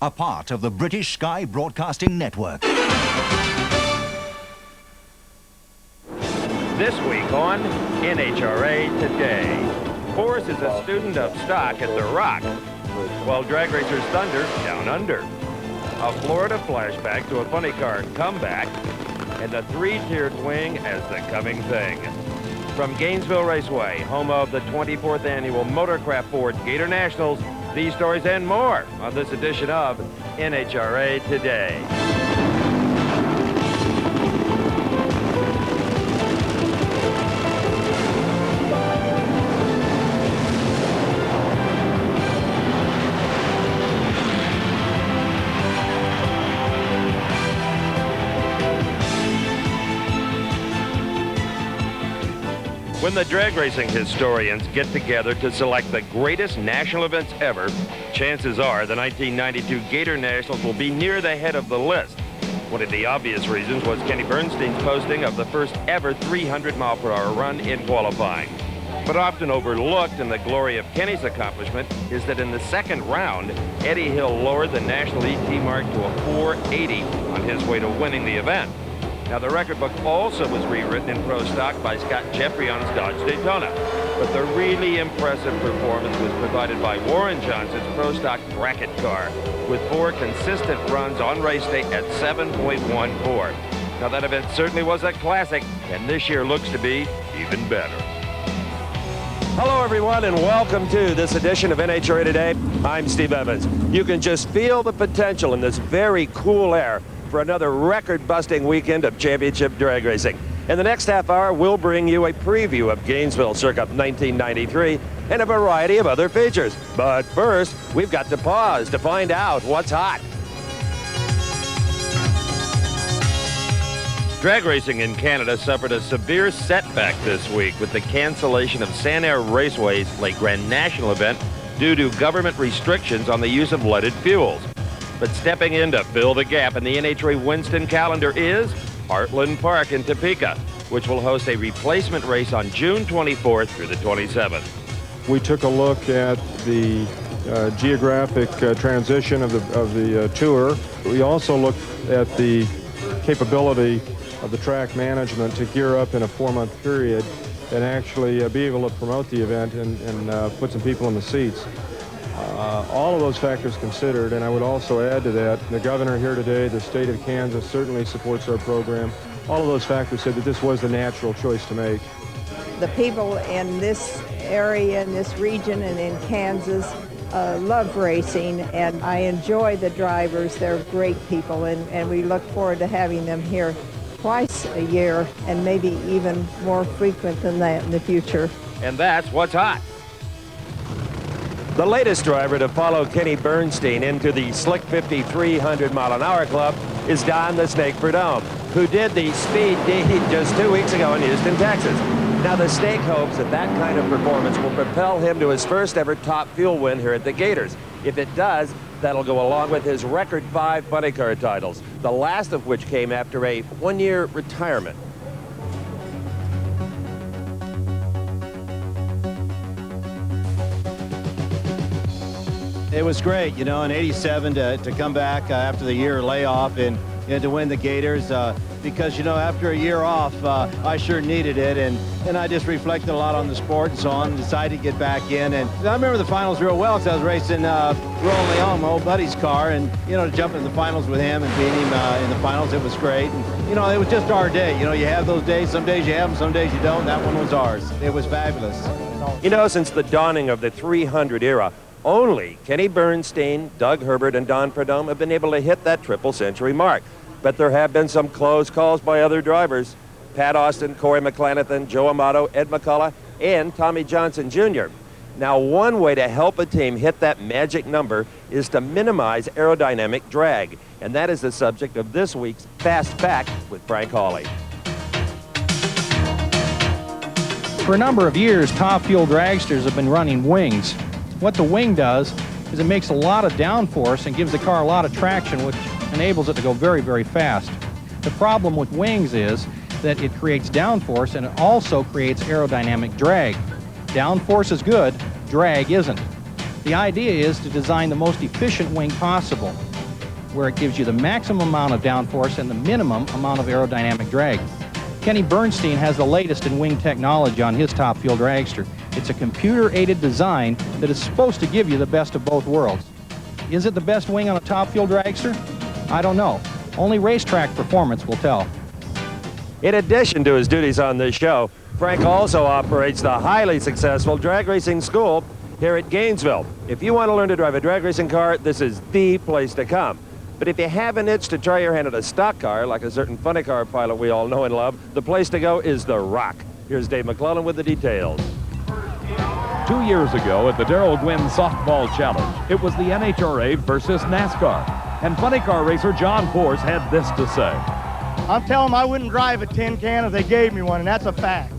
a part of the British Sky Broadcasting Network. This week on NHRA Today, Forrest is a student of stock at the Rock, while drag racers thunder down under. A Florida flashback to a funny car comeback, and the three-tiered wing as the coming thing. From Gainesville Raceway, home of the 24th annual Motorcraft Ford Gatornationals, these stories and more on this edition of NHRA Today. When the drag racing historians get together to select the greatest national events ever, chances are the 1992 Gatornationals will be near the head of the list. One of the obvious reasons was Kenny Bernstein's posting of the first ever 300-mile-per-hour run in qualifying. But often overlooked in the glory of Kenny's accomplishment is that in the second round, Eddie Hill lowered the national ET mark to a 480 on his way to winning the event. Now, the record book also was rewritten in pro stock by Scott Jeffrey on his Dodge Daytona. But the really impressive performance was provided by Warren Johnson's pro stock bracket car, with 4 consistent runs on race day at 7.14. Now, that event certainly was a classic, and this year looks to be even better. Hello, everyone, and welcome to this edition of NHRA Today. I'm Steve Evans. You can just feel the potential in this very cool air for another record-busting weekend of championship drag racing. In the next half hour, we'll bring you a preview of Gainesville circa 1993 and a variety of other features. But first, we've got to pause to find out what's hot. Drag racing in Canada suffered a severe setback this week with the cancellation of San Air Raceway's Lake Grand National event due to government restrictions on the use of leaded fuels. But stepping in to fill the gap in the NHRA Winston calendar is Heartland Park in Topeka, which will host a replacement race on June 24th through the 27th. We took a look at the geographic transition of the tour. We also looked at the capability of the track management to gear up in a 4-month period and actually be able to promote the event and put some people in the seats. All of those factors considered, and I would also add to that, the governor here today, the state of Kansas certainly supports our program. All of those factors said that this was the natural choice to make. The people in this area, in this region, and in Kansas love racing, and I enjoy the drivers. They're great people, and we look forward to having them here twice a year and maybe even more frequent than that in the future. And that's what's hot. The latest driver to follow Kenny Bernstein into the Slick 50 300-mile-an-hour club is Don the Snake Verdome, who did the speed deed just 2 weeks ago in Houston, Texas. Now, the Snake hopes that that kind of performance will propel him to his first ever top fuel win here at the Gators. If it does, that'll go along with his record 5 funny car titles, the last of which came after a 1-year retirement. It was great, you know, in '87 to come back after the year layoff and to win the Gators because, you know, after a year off, I sure needed it, and I just reflected a lot on the sport and so on, and decided to get back in. And I remember the finals real well because I was racing Roland Leon, my old buddy's car, and, you know, to jump in the finals with him and beat him in the finals, it was great. And, you know, it was just our day. You know, you have those days. Some days you have them, some days you don't. That one was ours. It was fabulous. You know, since the dawning of the 300 era, only Kenny Bernstein, Doug Herbert, and Don Prudhomme have been able to hit that triple-century mark. But there have been some close calls by other drivers. Pat Austin, Corey McClanathan, Joe Amato, Ed McCullough, and Tommy Johnson Jr. Now, one way to help a team hit that magic number is to minimize aerodynamic drag. And that is the subject of this week's Fast Fact with Frank Hawley. For a number of years, top fuel dragsters have been running wings. What the wing does is it makes a lot of downforce and gives the car a lot of traction, which enables it to go very, very fast. The problem with wings is that it creates downforce and it also creates aerodynamic drag. Downforce is good, drag isn't. The idea is to design the most efficient wing possible. where it gives you the maximum amount of downforce and the minimum amount of aerodynamic drag. Kenny Bernstein has the latest in wing technology on his top fuel dragster. It's a computer-aided design that is supposed to give you the best of both worlds. Is it the best wing on a top fuel dragster? I don't know. Only racetrack performance will tell. In addition to his duties on this show, Frank also operates the highly successful drag racing school here at Gainesville. If you want to learn to drive a drag racing car, this is the place to come. But if you have an itch to try your hand at a stock car, like a certain funny car pilot we all know and love, the place to go is The Rock. Here's Dave McClellan with the details. 2 years ago at the Darrell Gwynn Softball Challenge, it was the NHRA versus NASCAR. And funny car racer John Force had this to say. I'm telling them I wouldn't drive a tin can if they gave me one, and that's a fact.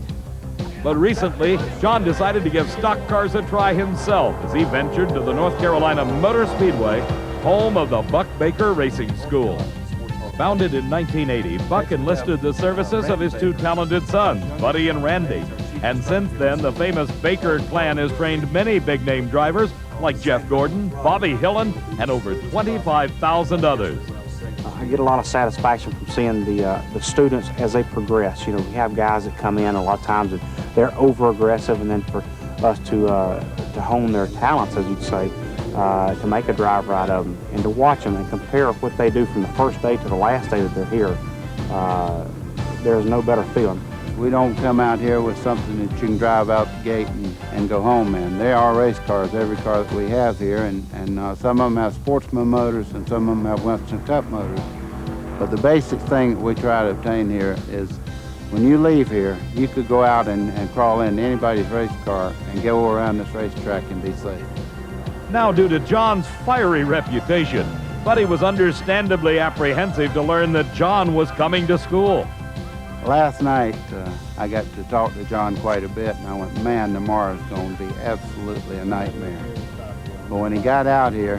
But recently, John decided to give stock cars a try himself as he ventured to the North Carolina Motor Speedway, home of the Buck Baker Racing School. Founded in 1980, Buck enlisted the services of his two talented sons, Buddy and Randy. And since then, the famous Baker clan has trained many big-name drivers like Jeff Gordon, Bobby Hillen, and over 25,000 others. I get a lot of satisfaction from seeing the students as they progress. You know, we have guys that come in a lot of times and they're over-aggressive, and then for us to hone their talents, as you'd say, to make a driver out of them and to watch them and compare what they do from the first day to the last day that they're here. There's no better feeling. We don't come out here with something that you can drive out the gate and go home in. They are race cars, every car that we have here, and some of them have Sportsman motors and some of them have Winston Cup motors. But the basic thing that we try to obtain here is when you leave here, you could go out and crawl into anybody's race car and go around this racetrack and be safe. Now, due to John's fiery reputation, Buddy was understandably apprehensive to learn that John was coming to school. Last night, I got to talk to John quite a bit, and I went, man, tomorrow's going to be absolutely a nightmare. But when he got out here,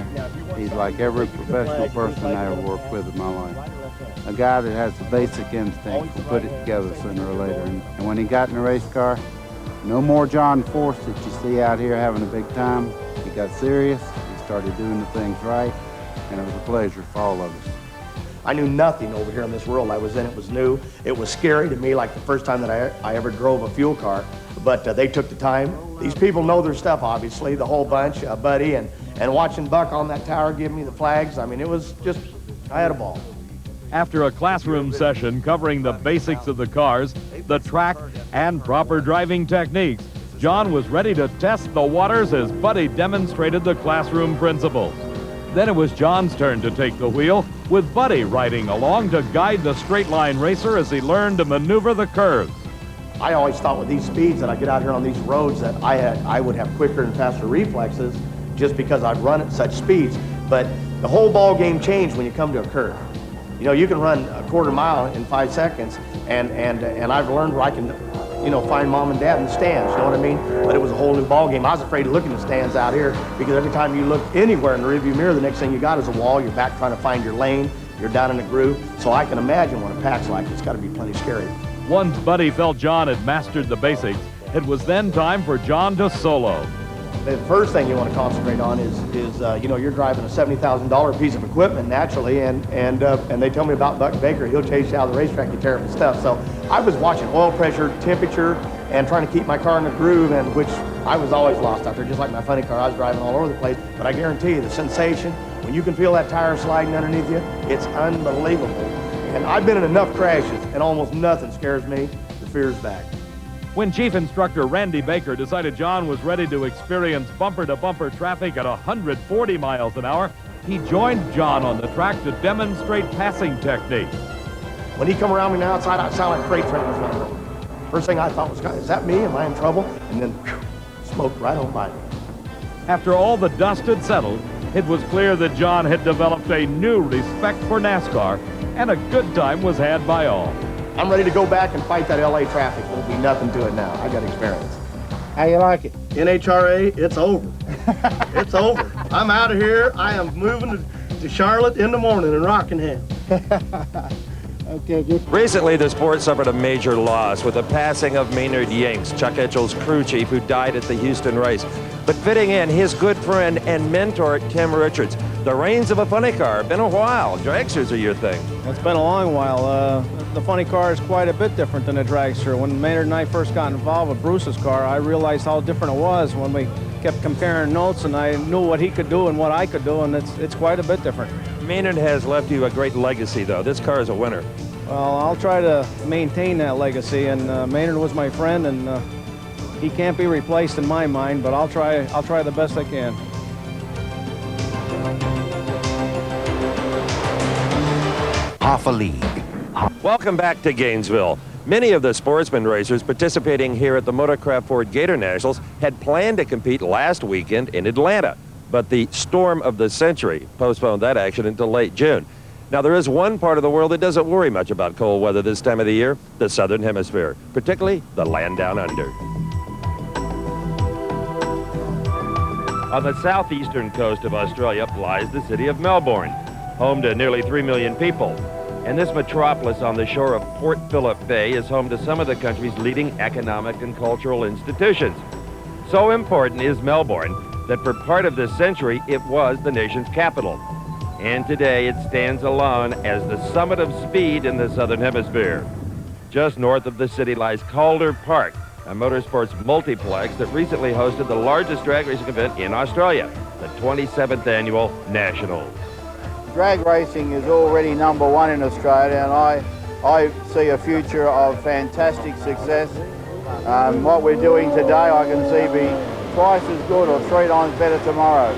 he's like every professional person I ever worked with in my life. A guy that has the basic instinct will put it together sooner or later. And when he got in a race car, no more John Force that you see out here having a big time. He got serious, he started doing the things right, and it was a pleasure for all of us. I knew nothing over here in this world I was in. It was new. It was scary to me, like the first time that I ever drove a fuel car. But they took the time. These people know their stuff, obviously, the whole bunch, Buddy, and watching Buck on that tower give me the flags. I mean, it was just, I had a ball. After a classroom session covering the basics of the cars, the track, and proper driving techniques, John was ready to test the waters as Buddy demonstrated the classroom principles. Then it was John's turn to take the wheel, with Buddy riding along to guide the straight-line racer as he learned to maneuver the curves. I always thought with these speeds that I get out here on these roads that I would have quicker and faster reflexes just because I'd run at such speeds. But the whole ball game changed when you come to a curve. You know, you can run a quarter mile in 5 seconds, and I've learned where I can, you know, find mom and dad in the stands, you know what I mean? But it was a whole new ball game. I was afraid to look in the stands out here because every time you look anywhere in the rearview mirror, the next thing you got is a wall. You're back trying to find your lane. You're down in a groove. So I can imagine what a pack's like. It's got to be plenty scary. Once Buddy felt John had mastered the basics, it was then time for John to solo. The first thing you want to concentrate on is you know, you're driving a $70,000 piece of equipment naturally, and they tell me about Buck Baker. He'll chase you out of the racetrack, you terrible stuff. So I was watching oil pressure, temperature, and trying to keep my car in the groove, and which I was always lost out there, just like my funny car. I was driving all over the place, but I guarantee you the sensation, when you can feel that tire sliding underneath you, it's unbelievable. And I've been in enough crashes, and almost nothing scares me. The fear's back. When Chief Instructor Randy Baker decided John was ready to experience bumper-to-bumper traffic at 140 miles an hour, he joined John on the track to demonstrate passing technique. When he come around me on the outside, I sound like a freight train was running over. First thing I thought was, is that me? Am I in trouble? And then, whew, smoked right on by me. After all the dust had settled, it was clear that John had developed a new respect for NASCAR, and a good time was had by all. I'm ready to go back and fight that LA traffic. There'll be nothing to it now. I got experience. How you like it? NHRA, it's over. It's over. I'm out of here. I am moving to Charlotte in the morning in Rockingham. Okay, good. Recently, the sport suffered a major loss with the passing of Maynard Yanks, Chuck Etchell's crew chief, who died at the Houston race. but fitting in his good friend and mentor, Tim Richards. The reins of a funny car, been a while. Dragsters are your thing. It's been a long while. The funny car is quite a bit different than a dragster. When Maynard and I first got involved with Bruce's car, I realized how different it was when we kept comparing notes, and I knew what he could do and what I could do, and it's quite a bit different. Maynard has left you a great legacy, though. This car is a winner. Well, I'll try to maintain that legacy, and Maynard was my friend, and he can't be replaced in my mind, but I'll try the best I can. Half a league. Welcome back to Gainesville. Many of the sportsman racers participating here at the Motorcraft Ford Gatornationals had planned to compete last weekend in Atlanta, but the storm of the century postponed that action until late June. Now, there is one part of the world that doesn't worry much about cold weather this time of the year, the Southern Hemisphere, particularly the land down under. On the southeastern coast of Australia lies the city of Melbourne, home to nearly 3 million people. And this metropolis on the shore of Port Phillip Bay is home to some of the country's leading economic and cultural institutions. So important is Melbourne that for part of this century it was the nation's capital. And today it stands alone as the summit of speed in the Southern Hemisphere. Just north of the city lies Calder Park, a motorsports multiplex that recently hosted the largest drag racing event in Australia, the 27th Annual Nationals. Drag racing is already #1 in Australia, and I see a future of fantastic success. What we're doing today I can see be twice as good or 3 times better tomorrow.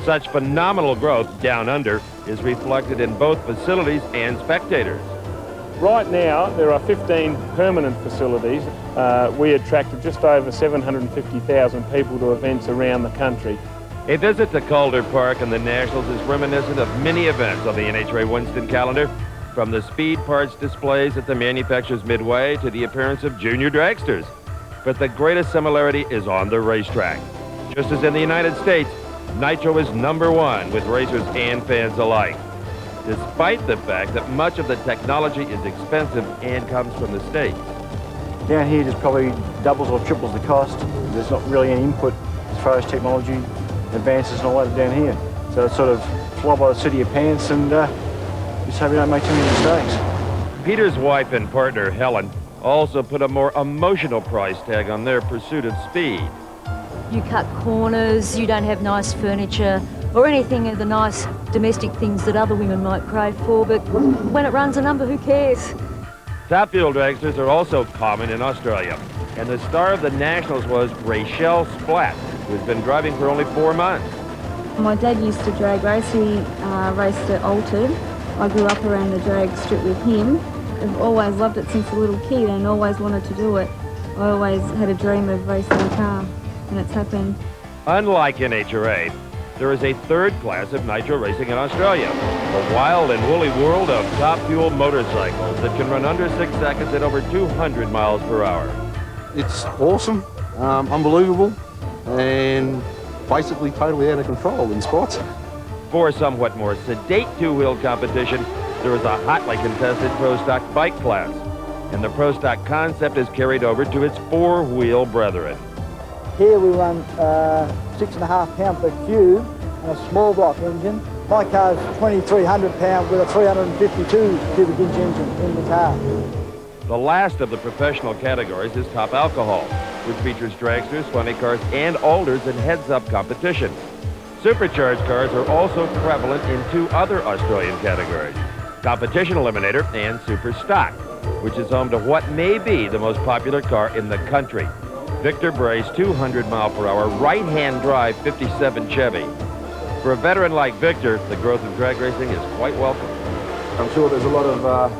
Such phenomenal growth down under is reflected in both facilities and spectators. Right now, there are 15 permanent facilities. We attracted just over 750,000 people to events around the country. A visit to Calder Park and the Nationals is reminiscent of many events on the NHRA Winston calendar, from the speed parts displays at the manufacturer's midway to the appearance of junior dragsters. But the greatest similarity is on the racetrack. Just as in the United States, Nitro is #1 with racers and fans alike, despite the fact that much of the technology is expensive and comes from the States. Down here, just probably doubles or triples the cost. There's not really any input as far as technology advances and all that down here. So it's sort of fly by the seat of your pants and just hope you don't make too many mistakes. Peter's wife and partner, Helen, also put a more emotional price tag on their pursuit of speed. You cut corners, you don't have nice furniture or anything of the nice domestic things that other women might crave for, but when it runs a number, who cares? Top fuel dragsters are also common in Australia, and the star of the Nationals was Rachel Splatt, who's been driving for only 4 months. My dad used to drag race. He raced at Alton. I grew up around the drag strip with him. I've always loved it since a little kid and always wanted to do it. I always had a dream of racing a car, and it's happened. Unlike NHRA, there is a third class of nitro racing in Australia, the wild and woolly world of top fuel motorcycles that can run under 6 seconds at over 200 miles per hour. It's awesome, unbelievable, and basically totally out of control in spots. For somewhat more sedate two-wheel competition, there is a hotly contested Pro Stock bike class, and the Pro Stock concept is carried over to its four-wheel brethren. Here we run 6.5 pound per cube and a small block engine. My car's 2,300 pound with a 352 cubic inch engine in the car. The last of the professional categories is top alcohol, which features dragsters, funny cars, and alders in heads-up competition. Supercharged cars are also prevalent in 2 other Australian categories, Competition Eliminator and Super Stock, which is home to what may be the most popular car in the country, Victor Bray's 200-mile-per-hour right-hand drive 57 Chevy. For a veteran like Victor, the growth of drag racing is quite welcome. I'm sure there's a lot of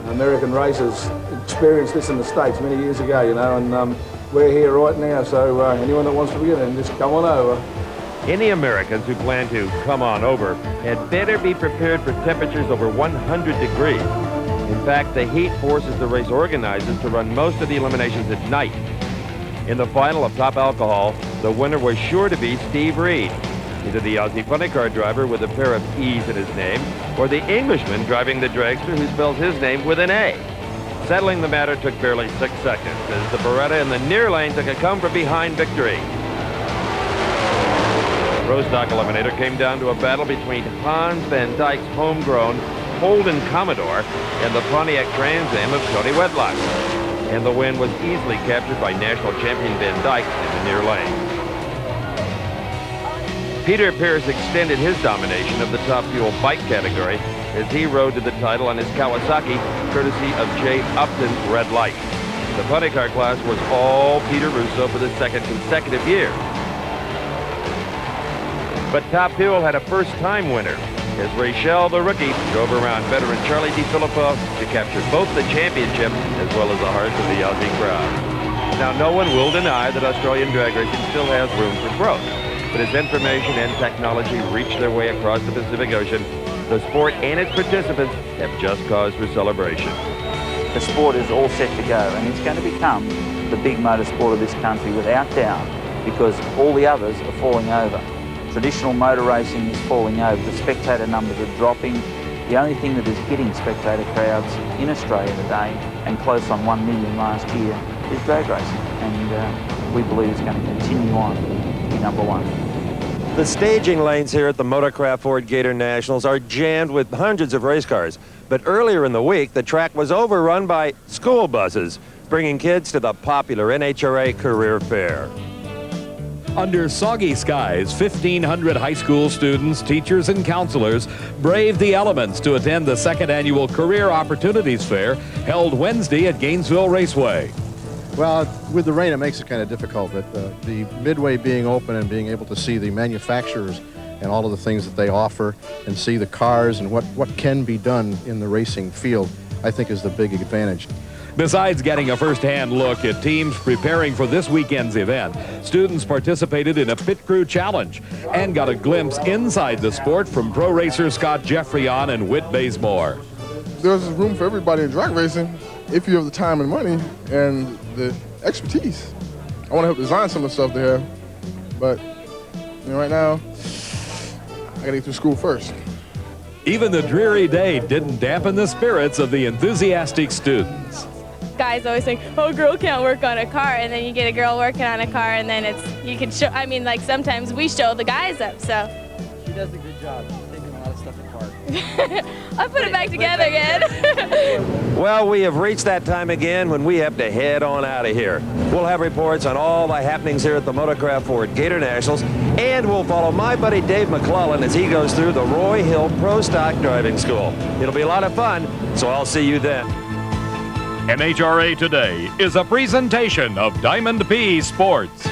American racers experienced this in the States many years ago, you know, and we're here right now, so anyone that wants to be in, just come on over. Any Americans who plan to come on over had better be prepared for temperatures over 100 degrees. In fact, the heat forces the race organizers to run most of the eliminations at night. In the final of top alcohol, the winner was sure to be Steve Reed, either the Aussie funny car driver with a pair of E's in his name, or the Englishman driving the dragster who spells his name with an A. Settling the matter took barely 6 seconds as the Beretta in the near lane took a come-from-behind victory. Pro Stock Eliminator came down to a battle between Hans Van Dyke's homegrown Holden Commodore and the Pontiac Trans Am of Tony Wedlock. And the win was easily captured by national champion Van Dyke in the near lane. Peter Pierce extended his domination of the top fuel bike category as he rode to the title on his Kawasaki, courtesy of Jay Upton's Red Light. The funny car class was all Peter Russo for the second consecutive year. But Top Fuel had a first-time winner as Rachel, the rookie, drove around veteran Charlie DeFilippo to capture both the championship as well as the hearts of the Aussie crowd. Now, no one will deny that Australian drag racing still has room for growth. But as information and technology reach their way across the Pacific Ocean, the sport and its participants have just cause for celebration. The sport is all set to go, and it's going to become the big motorsport of this country without doubt, because all the others are falling over. Traditional motor racing is falling over. The spectator numbers are dropping. The only thing that is hitting spectator crowds in Australia today, and close on 1 million last year, is drag racing. And we believe it's going to continue on to be number one. The staging lanes here at the Motorcraft Ford Gatornationals are jammed with hundreds of race cars. But earlier in the week, the track was overrun by school buses, bringing kids to the popular NHRA Career Fair. Under soggy skies, 1,500 high school students, teachers, and counselors braved the elements to attend the second annual Career Opportunities Fair held Wednesday at Gainesville Raceway. Well, with the rain, it makes it kind of difficult, but the midway being open and being able to see the manufacturers and all of the things that they offer and see the cars and what can be done in the racing field, I think is the big advantage. Besides getting a first-hand look at teams preparing for this weekend's event, students participated in a pit crew challenge and got a glimpse inside the sport from pro racer Scott Jeffreyon and Whit Bazemore. There's room for everybody in drag racing if you have the time and money and the expertise. I want to help design some of the stuff they have, but right now, I gotta get through school first. Even the dreary day didn't dampen the spirits of the enthusiastic students. Guys always think, oh, a girl can't work on a car, and then you get a girl working on a car, and then you can show, I mean, like sometimes we show the guys up, so. She does a good job. She's taking a lot of stuff apart. I'll put it back together again. Well, we have reached that time again when we have to head on out of here. We'll have reports on all the happenings here at the Motorcraft Ford Gatornationals, and we'll follow my buddy Dave McClellan as he goes through the Roy Hill Pro Stock Driving School. It'll be a lot of fun, so I'll see you then. NHRA Today is a presentation of Diamond P Sports.